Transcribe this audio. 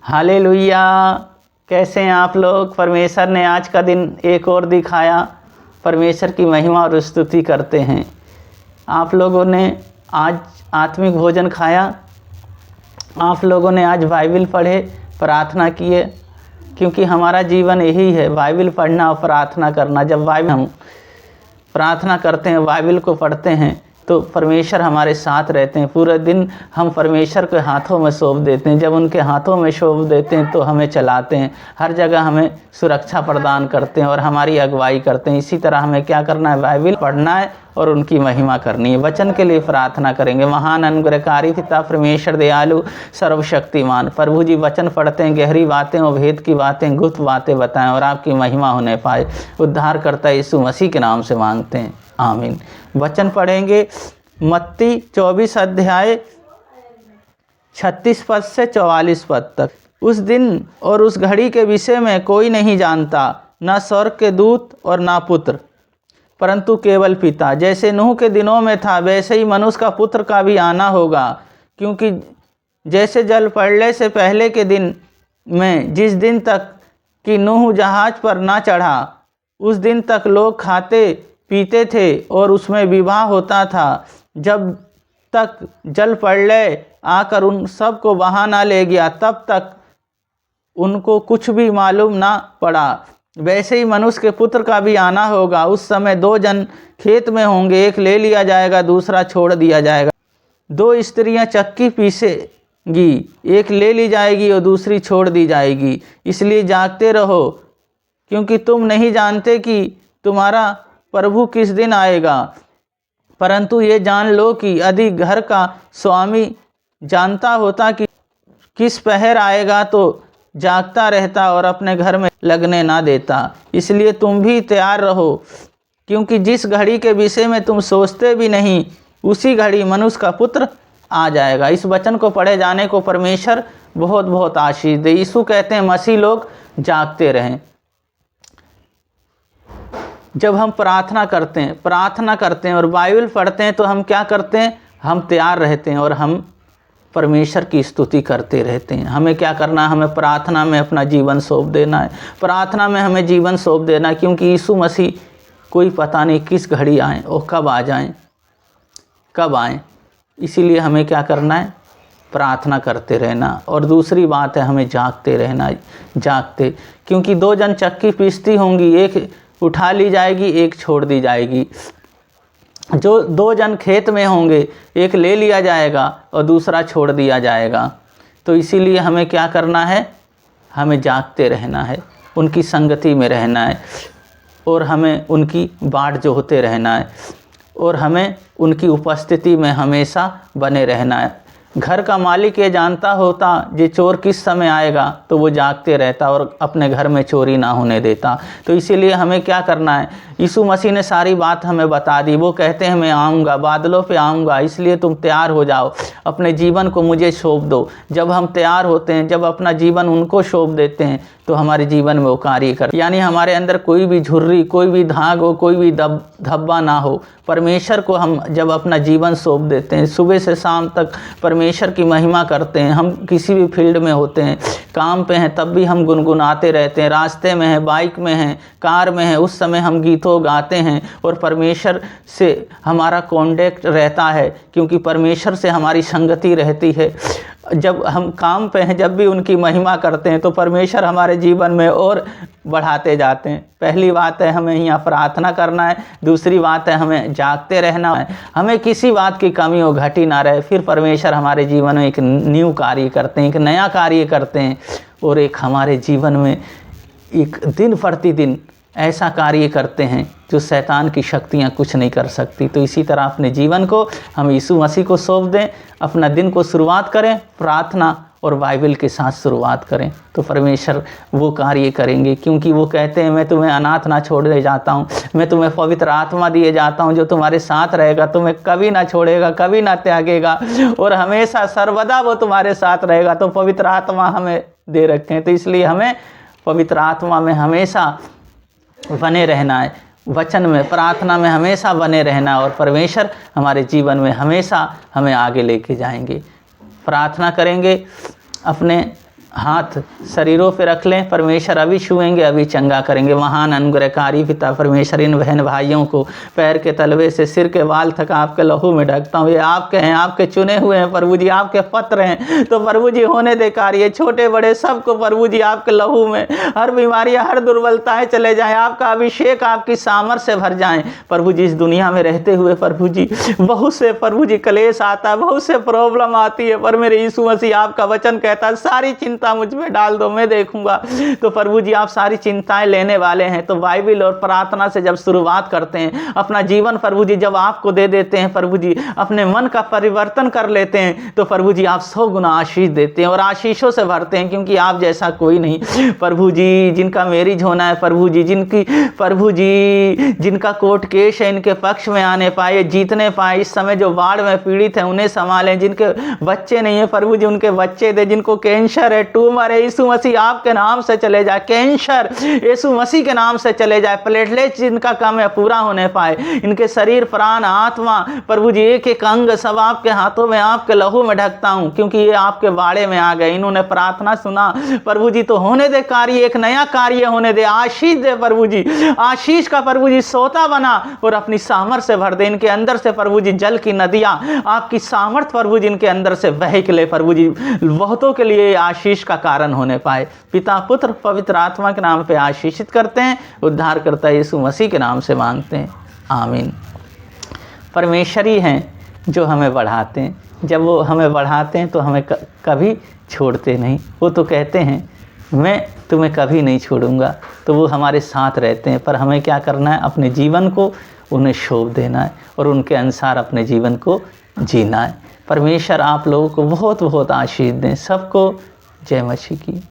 Hallelujah. कैसे हैं आप लोग? परमेश्वर ने आज का दिन एक और दिखाया। परमेश्वर की महिमा और स्तुति करते हैं। आप लोगों ने आज आत्मिक भोजन खाया, आप लोगों ने आज बाइबल पढ़े, प्रार्थना किए, क्योंकि हमारा जीवन यही है, बाइबल पढ़ना और प्रार्थना करना। जब हम प्रार्थना करते हैं, बाइबल को पढ़ते हैं, तो परमेश्वर हमारे साथ रहते हैं। पूरे दिन हम परमेश्वर के हाथों में सौंप देते हैं। जब उनके हाथों में सौंप देते हैं तो हमें चलाते हैं, हर जगह हमें सुरक्षा प्रदान करते हैं और हमारी अगुवाई करते हैं। इसी तरह हमें क्या करना है? बाइबल पढ़ना है और उनकी महिमा करनी है। वचन के लिए प्रार्थना करेंगे। महान अनुग्रहकारी पिता परमेश्वर दयालु सर्वशक्तिमान प्रभु जी, वचन पढ़ते हैं, गहरी बातें और भेद की बातें, गुप्त बातें बताएं और आपकी महिमा होने पाए। उद्धार करता यीशु मसीह के नाम से मांगते हैं, आमीन। वचन पढ़ेंगे मत्ती 24 अध्याय 36 पद से 44 पद तक। उस दिन और उस घड़ी के विषय में कोई नहीं जानता, न स्वर्ग के दूत और न पुत्र, परंतु केवल पिता। जैसे नूह के दिनों में था, वैसे ही मनुष्य का पुत्र का भी आना होगा। क्योंकि जैसे जल पड़ने से पहले के दिन में, जिस दिन तक कि नूह जहाज पर ना चढ़ा, उस दिन तक लोग खाते पीते थे और उसमें विवाह होता था, जब तक जल प्रलय आकर उन सब को बहा ना ले गया, तब तक उनको कुछ भी मालूम ना पड़ा। वैसे ही मनुष्य के पुत्र का भी आना होगा। उस समय दो जन खेत में होंगे, एक ले लिया जाएगा, दूसरा छोड़ दिया जाएगा। दो स्त्रियां चक्की पीसेंगी, एक ले ली जाएगी और दूसरी छोड़ दी जाएगी। इसलिए जागते रहो, क्योंकि तुम नहीं जानते कि तुम्हारा प्रभु किस दिन आएगा। परंतु ये जान लो कि यदि घर का स्वामी जानता होता कि किस पहर आएगा, तो जागता रहता और अपने घर में लगने ना देता। इसलिए तुम भी तैयार रहो, क्योंकि जिस घड़ी के विषय में तुम सोचते भी नहीं, उसी घड़ी मनुष्य का पुत्र आ जाएगा। इस वचन को पढ़े जाने को परमेश्वर बहुत बहुत आशीष दे। यीशु कहते हैं मसीह लोग जागते रहें। जब हम प्रार्थना करते हैं और बाइबल पढ़ते हैं, तो हम क्या करते हैं? हम तैयार रहते हैं और हम परमेश्वर की स्तुति करते रहते हैं। हमें क्या करना है? हमें प्रार्थना में अपना जीवन सौंप देना है। प्रार्थना में हमें जीवन सौंप देना है, क्योंकि यीशु मसीह कोई पता नहीं किस घड़ी आए और कब आ जाएं, कब आएँ। इसीलिए हमें क्या करना है? प्रार्थना करते रहना। और दूसरी बात है, हमें जागते रहना। क्योंकि दो जन चक्की पीसती होंगी, एक उठा ली जाएगी, एक छोड़ दी जाएगी। जो दो जन खेत में होंगे, एक ले लिया जाएगा और दूसरा छोड़ दिया जाएगा। तो इसीलिए हमें क्या करना है? हमें जागते रहना है, उनकी संगति में रहना है और हमें उनकी बाट जोहते रहना है और हमें उनकी उपस्थिति में हमेशा बने रहना है। घर का मालिक ये जानता होता जे चोर किस समय आएगा, तो वो जागते रहता और अपने घर में चोरी ना होने देता। तो इसीलिए हमें क्या करना है? यीशु मसीह ने सारी बात हमें बता दी। वो कहते हैं मैं आऊँगा, बादलों पे आऊँगा। इसलिए तुम तैयार हो जाओ, अपने जीवन को मुझे सौंप दो। जब हम तैयार होते हैं, जब अपना जीवन उनको सौंप देते हैं, तो हमारे जीवन में वो कार्य करते। यानी हमारे अंदर कोई भी झुर्री, कोई भी धाग हो, कोई भी धब्बा ना हो। परमेश्वर को हम जब अपना जीवन सौंप देते हैं, सुबह से शाम तक परमेश्वर की महिमा करते हैं। हम किसी भी फील्ड में होते हैं, काम पे हैं, तब भी हम गुनगुनाते रहते हैं। रास्ते में हैं, बाइक में हैं, कार में हैं, उस समय हम गीतों गाते हैं और परमेश्वर से हमारा कॉन्टेक्ट रहता है, क्योंकि परमेश्वर से हमारी संगति रहती है। जब हम काम पे हैं, जब भी उनकी महिमा करते हैं, तो परमेश्वर हमारे जीवन में और बढ़ाते जाते हैं। पहली बात है, हमें यहाँ प्रार्थना करना है। दूसरी बात है, हमें जागते रहना है। हमें किसी बात की कमी हो, घटी ना रहे। फिर परमेश्वर हमारे जीवन में एक न्यू कार्य करते हैं, एक नया कार्य करते हैं और एक हमारे जीवन में एक दिन प्रतिदिन ऐसा कार्य करते हैं जो शैतान की शक्तियाँ कुछ नहीं कर सकती। तो इसी तरह अपने जीवन को हम यीशु मसीह को सौंप दें, अपना दिन को शुरुआत करें, प्रार्थना और बाइबल के साथ शुरुआत करें, तो परमेश्वर वो कार्य करेंगे। क्योंकि वो कहते हैं मैं तुम्हें अनाथ ना छोड़ दे जाता हूँ, मैं तुम्हें पवित्र आत्मा दिए जाता हूँ, जो तुम्हारे साथ रहेगा, तुम्हें कभी ना छोड़ेगा, कभी ना त्यागेगा और हमेशा सर्वदा वो तुम्हारे साथ रहेगा। तो पवित्र आत्मा हमें दे रखे हैं, तो इसलिए हमें पवित्र आत्मा में हमेशा बने रहना है, वचन में, प्रार्थना में हमेशा बने रहना और परमेश्वर हमारे जीवन में हमेशा हमें आगे लेके जाएंगे। प्रार्थना करेंगे, अपने हाथ शरीरों पे रख लें, परमेश्वर अभी छुएंगे, अभी चंगा करेंगे। महान अनुग्रहकारी पिता परमेश्वर, इन बहन भाइयों को पैर के तलवे से सिर के बाल तक आपके लहू में ढकता हूँ। ये आपके हैं, आपके चुने हुए हैं प्रभु जी, आपके पत्र हैं। तो प्रभु जी होने दे कार्य, छोटे बड़े सबको प्रभु जी आपके लहू में, हर बीमारियाँ हर दुर्बलताएँ चले जाएँ, आपका अभिषेक आपकी सामर्थ्य से भर जाएँ प्रभु जी। इस दुनिया में रहते हुए प्रभु जी बहुत से प्रभु जी क्लेश आता है, बहुत से प्रॉब्लम आती है, पर मेरे यीशु मसीह आपका वचन कहता है सारी चिंता मुझ में डाल दो, मैं देखूंगा। तो प्रभु जी आप सारी चिंताएं लेने वाले हैं। तो बाइबल और प्रार्थना से जब शुरुआत करते हैं, अपना जीवन प्रभु जी जब आपको दे देते हैं, प्रभु जी अपने मन का परिवर्तन कर लेते हैं, तो प्रभु जी आप 100 गुना आशीष देते हैं और आशीषों से भरते हैं, क्योंकि आप जैसा कोई नहीं प्रभु जी। जिनका मैरिज होना है प्रभु जी, जिनका कोर्ट केस है, इनके पक्ष में आने पाए, जीतने पाए, इस समय जो बाढ़ में पीड़ित है उन्हें संभालें, जिनके बच्चे नहीं है प्रभु जी उनके बच्चे दे, जिनको कैंसर है, ट्यूमर है, यीशु मसीह आपके नाम से चले जाए, कैंसर यीशु मसीह के नाम से चले जाए, प्लेटलेट जिनका कम है पूरा होने पाए, इनके शरीर प्राण आत्मा प्रभु जी एक एक अंग सब आपके हाथों में आपके लहू में ढकता हूं, क्योंकि ये आपके बाड़े में आ गए, इन्होंने प्रार्थना सुना प्रभु जी। तो होने दे कार्य, एक नया कार्य होने दे, आशीष दे प्रभु जी, आशीष का प्रभु जी सोता बना और अपनी सामर्थ्य से भर दे। इनके अंदर से प्रभु जी जल की नदियां आपकी सामर्थ्य प्रभु जी इनके अंदर से बह निकले प्रभु जी, बहुतों के लिए आशीष का कारण होने पाए। पिता पुत्र पवित्र आत्मा के नाम पे आशीषित करते हैं, उद्धार करता यीशु मसीह के नाम से मांगते हैं, आमीन। परमेश्वर ही हैं जो हमें बढ़ाते हैं, जब वो हमें बढ़ाते हैं तो हमें कभी छोड़ते नहीं। वो तो कहते हैं मैं तुम्हें कभी नहीं छोड़ूंगा, तो वो हमारे साथ रहते हैं। पर हमें क्या करना है, अपने जीवन को उन्हें सौंप देना है और उनके अनुसार अपने जीवन को जीना है। परमेश्वर आप लोगों को बहुत बहुत आशीष दें। सबको जय मसीह की।